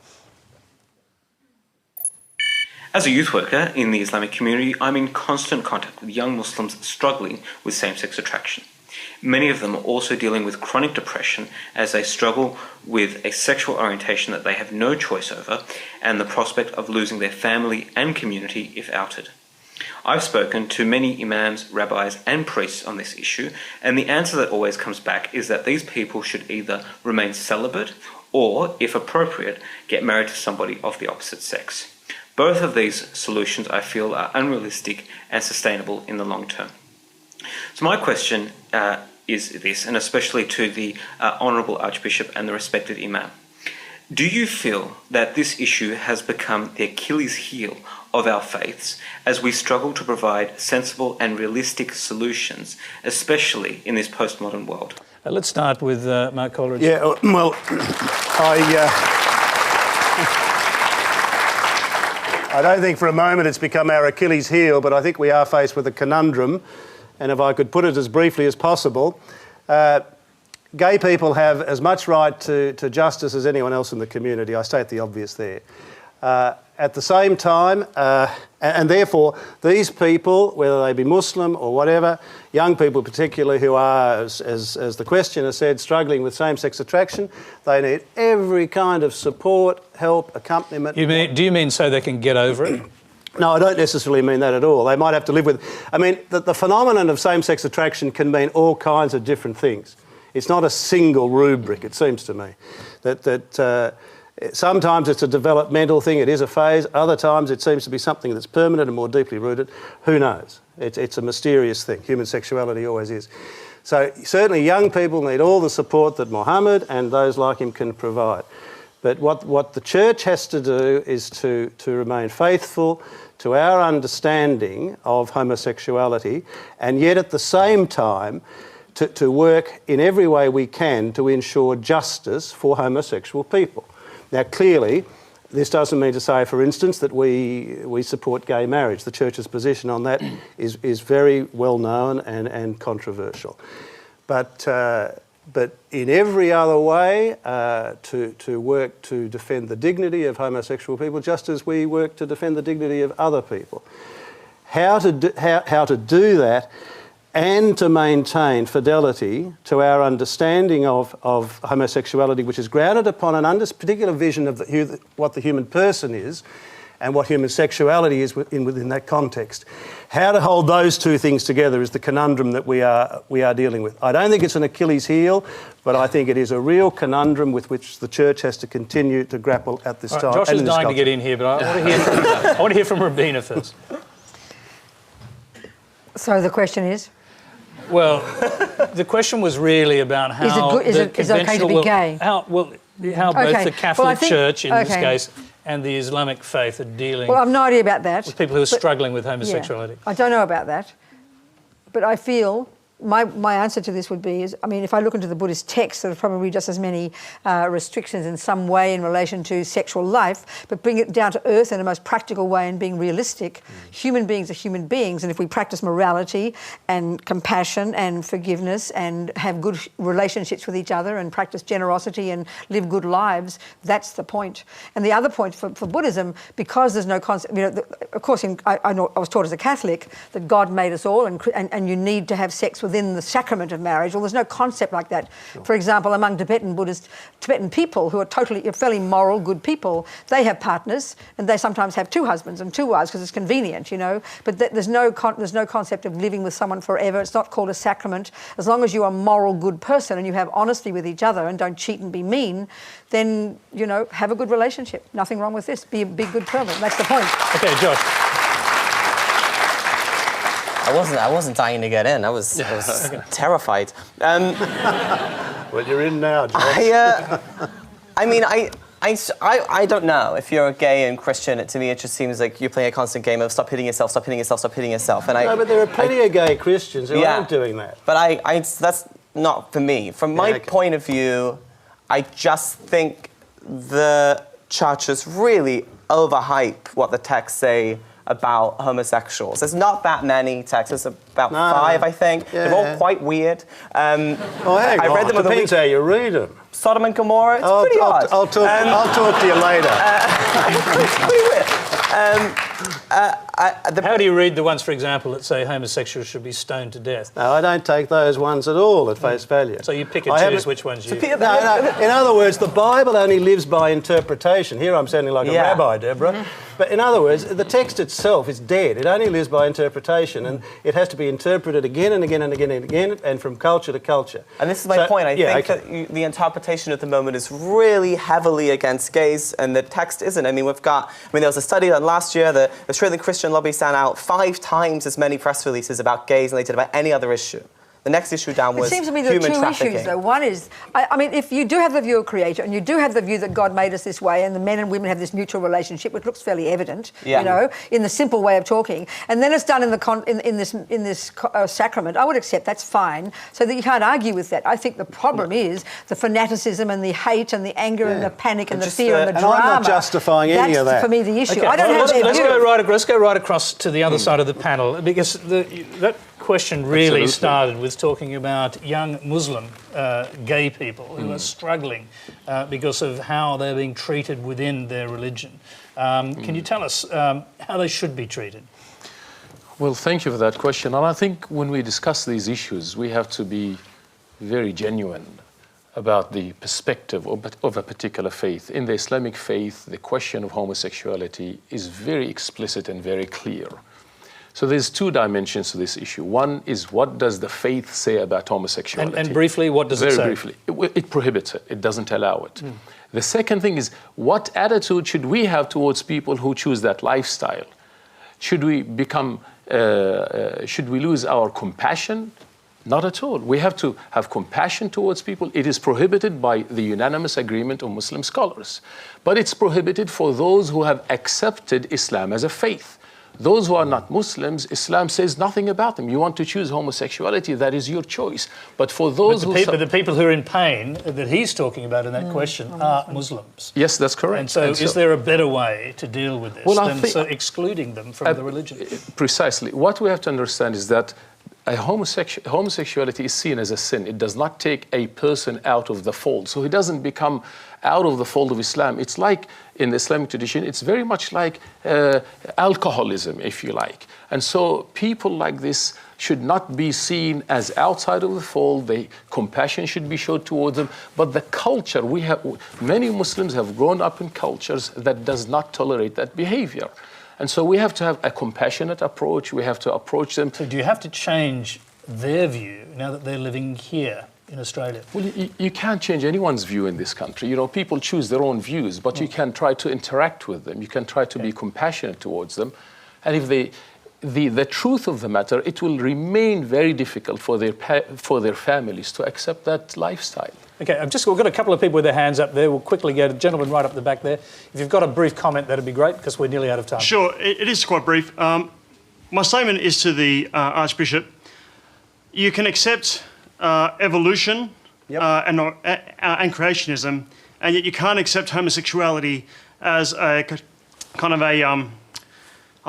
As a youth worker in the Islamic community, I'm in constant contact with young Muslims struggling with same-sex attraction. Many of them are also dealing with chronic depression as they struggle with a sexual orientation that they have no choice over and the prospect of losing their family and community if outed. I've spoken to many imams, rabbis and priests on this issue, and the answer that always comes back is that these people should either remain celibate or, if appropriate, get married to somebody of the opposite sex. Both of these solutions, I feel, are unrealistic and sustainable in the long term. So my question is this, and especially to the Honourable Archbishop and the respected Imam. Do you feel that this issue has become the Achilles heel of our faiths as we struggle to provide sensible and realistic solutions, especially in this postmodern world? Let's start with Mark Coleridge. Yeah, well, I don't think for a moment it's become our Achilles heel, but I think we are faced with a conundrum. And if I could put it as briefly as possible, gay people have as much right to justice as anyone else in the community. I state the obvious there. At the same time, and therefore these people, whether they be Muslim or whatever, young people particularly who are, as the questioner said, struggling with same-sex attraction, they need every kind of support, help, accompaniment. Do you mean so they can get over it? No, I don't necessarily mean that at all. They might have to live with... I mean, the phenomenon of same-sex attraction can mean all kinds of different things. It's not a single rubric, it seems to me. Sometimes it's a developmental thing, it is a phase. Other times it seems to be something that's permanent and more deeply rooted. Who knows? It's a mysterious thing. Human sexuality always is. So certainly young people need all the support that Mohamad and those like him can provide. But what the church has to do is to remain faithful to our understanding of homosexuality, and yet at the same time to work in every way we can to ensure justice for homosexual people. Now clearly, this doesn't mean to say, for instance, that we support gay marriage. The church's position on that is very well known and controversial. But in every other way, to work to defend the dignity of homosexual people, just as we work to defend the dignity of other people. How to do that and to maintain fidelity to our understanding of homosexuality, which is grounded upon an particular vision of what the human person is and what human sexuality is within that context. How to hold those two things together is the conundrum that we are dealing with. I don't think it's an Achilles heel, but I think it is a real conundrum with which the church has to continue to grapple at this time. Josh is dying to get in here, but I want to hear from Robina first. So the question is? Well, the question was really about how is it okay to be gay? How both the Catholic Church in this case and the Islamic faith are dealing. Well, I've no idea about that. With people who are struggling with homosexuality. Yeah, I don't know about that, but I feel my answer to this would be I mean, if I look into the Buddhist texts, there are probably just as many restrictions in some way in relation to sexual life, but bring it down to earth in a most practical way and being realistic. Human beings are human beings, and if we practice morality and compassion and forgiveness and have good relationships with each other and practice generosity and live good lives, that's the point. And the other point for Buddhism, because there's no concept, of course, I was taught as a Catholic that God made us all and you need to have sex within the sacrament of marriage. Well, there's no concept like that. Sure. For example, among Tibetan people who are fairly moral, good people, they have partners and they sometimes have two husbands and two wives because it's convenient, But there's no concept of living with someone forever. It's not called a sacrament. As long as you're a moral, good person and you have honesty with each other and don't cheat and be mean, then, have a good relationship. Nothing wrong with this. Be a good person. That's the point. Okay, Josh. I wasn't dying to get in. I was terrified. Well, you're in now, Josh. I don't know. If you're gay and Christian, to me it just seems like you're playing a constant game of stop hitting yourself, stop hitting yourself, stop hitting yourself. And no, but there are plenty of gay Christians who aren't doing that. But that's not for me. From my point of view, I just think the churches really overhype what the texts say about homosexuals. There's not that many texts. There's about 5, I think. Yeah. They're all quite weird. Hang on. Read them. Depends how you read them. Sodom and Gomorrah. It's pretty odd. I'll talk to you later. It's pretty weird. How do you read the ones, for example, that say homosexuals should be stoned to death? No, I don't take those ones at all at face value. So you pick and choose which ones you... No. In other words, the Bible only lives by interpretation. Here I'm sounding like a rabbi, Deborah. But in other words, the text itself is dead. It only lives by interpretation, and it has to be interpreted again and again and again and again, and from culture to culture. And this is my point. I think that the interpretation at the moment is really heavily against gays, and the text isn't. I mean, there was a study done last year. The Australian Christian lobby sent out 5 times as many press releases about gays than they did about any other issue. The next issue down was human trafficking. It seems to me there are 2 issues, though. One is, I mean, if you do have the view of Creator, and you do have the view that God made us this way, and the men and women have this mutual relationship, which looks fairly evident, you know, in the simple way of talking, and then it's done in this sacrament, I would accept that's fine, so that you can't argue with that. I think the problem is the fanaticism and the hate and the anger and the panic and the fear and the drama. I'm not justifying any of that. That's, for me, the issue. Okay. I don't have that view. Let's go right across to the other side of the panel, because that question really started with talking about young Muslim gay people who are struggling because of how they're being treated within their religion. Can you tell us how they should be treated? Well, thank you for that question. And I think when we discuss these issues, we have to be very genuine about the perspective of a particular faith. In the Islamic faith, the question of homosexuality is very explicit and very clear. So there's 2 dimensions to this issue. One is, what does the faith say about homosexuality? And briefly, what does it say? Very briefly. It prohibits it. It doesn't allow it. The second thing is, what attitude should we have towards people who choose that lifestyle? Should we lose our compassion? Not at all. We have to have compassion towards people. It is prohibited by the unanimous agreement of Muslim scholars. But it's prohibited for those who have accepted Islam as a faith. Those who are not Muslims, Islam says nothing about them. You want to choose homosexuality, that is your choice. But for those the people who are in pain that he's talking about in that question are Muslims. Yes, that's correct. And so is there a better way to deal with this than excluding them from the religion? Precisely. What we have to understand is that homosexuality is seen as a sin. It does not take a person out of the fold. So he doesn't become out of the fold of Islam. It's like, in the Islamic tradition, it's very much like alcoholism, if you like. And so people like this should not be seen as outside of the fold. Compassion should be shown towards them. But the culture, many Muslims have grown up in cultures that does not tolerate that behavior. And so we have to have a compassionate approach. We have to approach them. So do you have to change their view now that they're living here in Australia? Well, you can't change anyone's view in this country. You know, people choose their own views, but you can try to interact with them. You can try to be compassionate towards them. And if the truth of the matter, it will remain very difficult for their families to accept that lifestyle. Okay, we've got a couple of people with their hands up there. We'll quickly go to the gentleman right up the back there. If you've got a brief comment, that'd be great, because we're nearly out of time. Sure, it is quite brief. My statement is to the Archbishop. You can accept evolution and creationism, and yet you can't accept homosexuality as a kind of a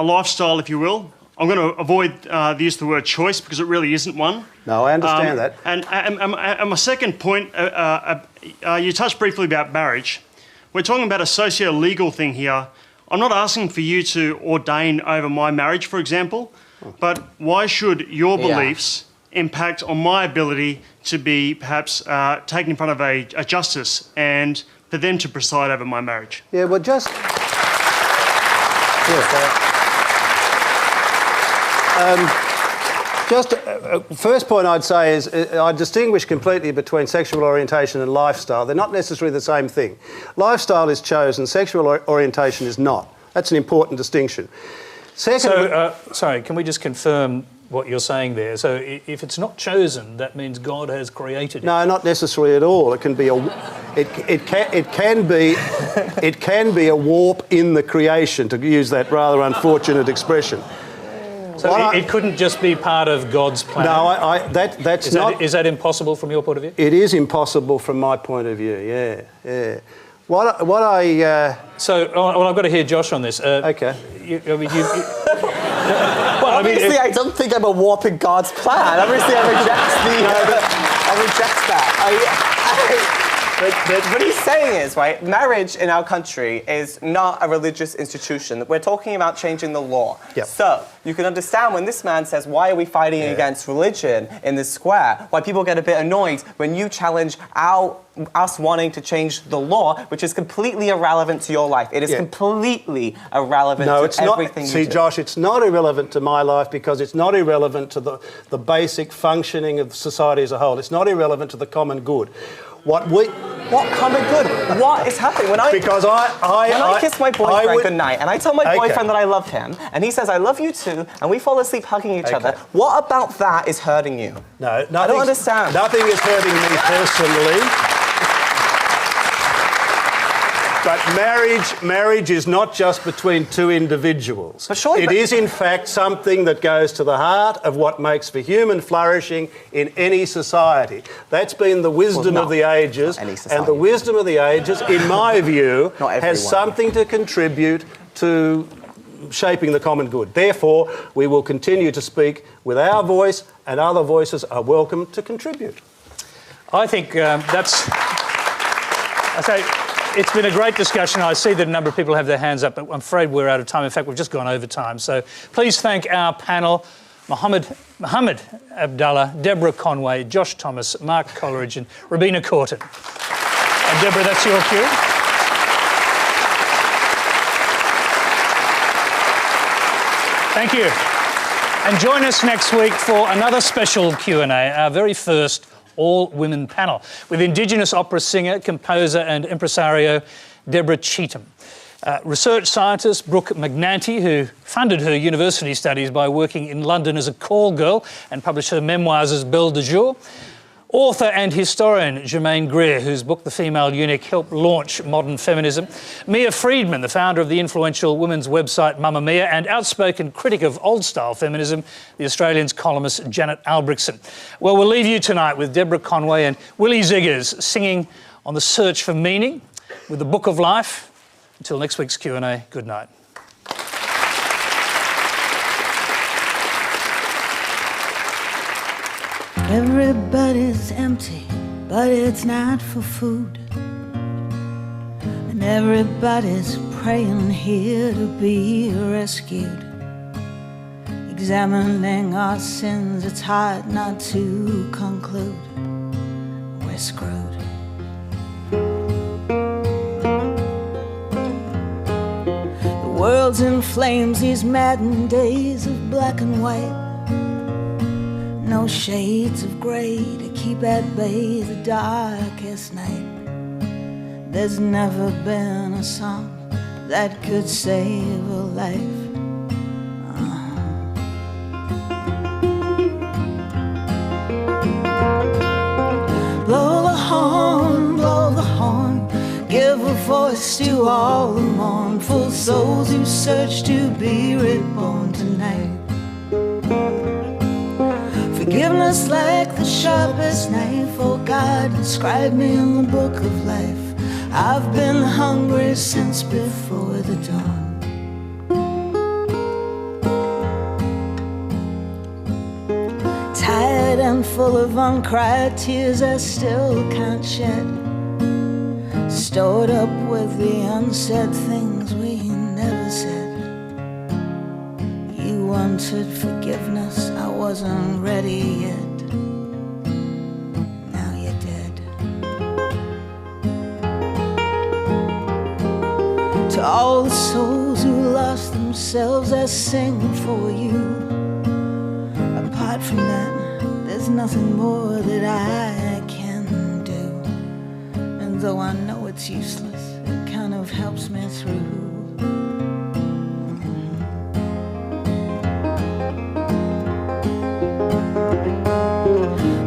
lifestyle, if you will. I'm going to avoid the use of the word choice, because it really isn't one. No, I understand that. And my second point, you touched briefly about marriage. We're talking about a socio-legal thing here. I'm not asking for you to ordain over my marriage, for example, but why should your beliefs impact on my ability to be perhaps taken in front of a justice and for them to preside over my marriage? Yeah, well, just... First point I'd say is I distinguish completely between sexual orientation and lifestyle. They're not necessarily the same thing. Lifestyle is chosen, sexual orientation is not. That's an important distinction. Sorry, can we just confirm what you're saying there? So if it's not chosen, that means God has created it. No, not necessarily at all. It can be it can be a warp in the creation, to use that rather unfortunate expression. So it couldn't just be part of God's plan? No, that's not... Is that impossible from your point of view? It is impossible from my point of view, yeah. What I... Well, I've got to hear Josh on this. Okay. Well, obviously, I don't think I'm a warp in God's plan. Obviously, I reject that. But what he's saying is, right, marriage in our country is not a religious institution. We're talking about changing the law. Yep. So you can understand when this man says, why are we fighting against religion in this square? Why people get a bit annoyed when you challenge us wanting to change the law, which is completely irrelevant to your life. It is completely irrelevant to everything you do. See, Josh, it's not irrelevant to my life because it's not irrelevant to the basic functioning of society as a whole. It's not irrelevant to the common good. What common good? What is happening? When I kiss my boyfriend goodnight and I tell my boyfriend that I love him and he says I love you too and we fall asleep hugging each other, what about that is hurting you? No, I don't understand. Nothing is hurting me personally. But marriage is not just between two individuals. It is, in fact, something that goes to the heart of what makes for human flourishing in any society. That's been the wisdom of the ages. And the wisdom of the ages, in my view, has something to contribute to shaping the common good. Therefore, we will continue to speak with our voice, and other voices are welcome to contribute. I think it's been a great discussion. I see that a number of people have their hands up, but I'm afraid we're out of time. In fact, we've just gone over time. So please thank our panel, Mohamad Abdalla, Deborah Conway, Josh Thomas, Mark Coleridge and Robina Courtin. And Deborah, that's your cue. Thank you. And join us next week for another special Q&A, our very first all-women panel, with Indigenous opera singer, composer and impresario Deborah Cheetham. Research scientist Brooke McNanty, who funded her university studies by working in London as a call girl and published her memoirs as Belle de Jour. Author and historian Germaine Greer, whose book The Female Eunuch helped launch modern feminism. Mia Friedman, the founder of the influential women's website Mamma Mia, and outspoken critic of old-style feminism, the Australian's columnist Janet Albrechtsen. Well, we'll leave you tonight with Deborah Conway and Willie Ziggers singing on the search for meaning with the Book of Life. Until next week's Q&A, good night. Everybody's empty, but it's not for food. And everybody's praying here to be rescued. Examining our sins, it's hard not to conclude we're screwed. The world's in flames, these maddened days of black and white. No shades of grey to keep at bay the darkest night. There's never been a song that could save a life. Blow the horn, give a voice to all the mournful souls who search to be reborn tonight. Forgiveness like the sharpest knife, oh God, inscribe me in the book of life. I've been hungry since before the dawn. Tired and full of uncried tears I still can't shed, stored up with the unsaid things we never said. You wanted forgiveness, I wasn't ready yet. Now you're dead. To all the souls who lost themselves, I sing for you. Apart from that, there's nothing more that I can do. And though I know it's useless, it kind of helps me through.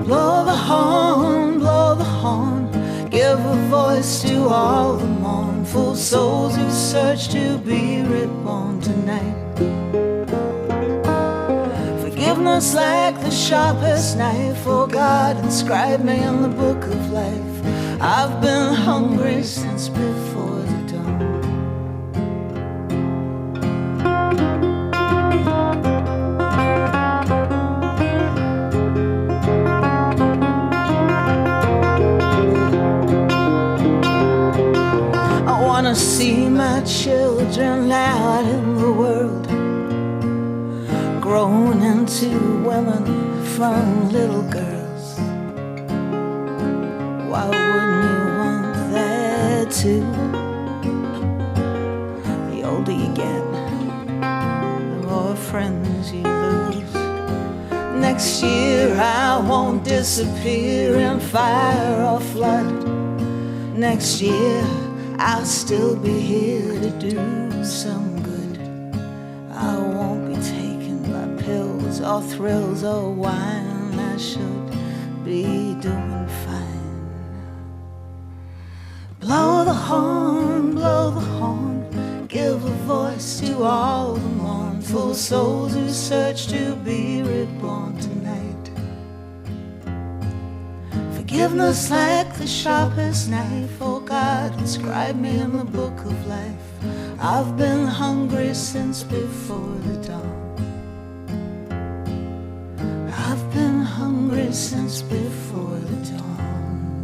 Blow the horn, give a voice to all the mournful souls who search to be reborn tonight. Forgiveness like the sharpest knife, oh God, inscribe me in the book of life. I've been hungry since before the dawn. see my children out in the world, grown into women from little girls. Why wouldn't you want that too? The older you get, the more friends you lose. Next year I won't disappear in fire or flood. Next year I'll still be here to do some good. I won't be taken by pills or thrills or wine. I should be doing fine. Blow the horn, give a voice to all the mournful souls who search to be reborn tonight. Forgiveness like the sharpest knife, oh God, inscribe me in the book of life. I've been hungry since before the dawn. I've been hungry since before the dawn.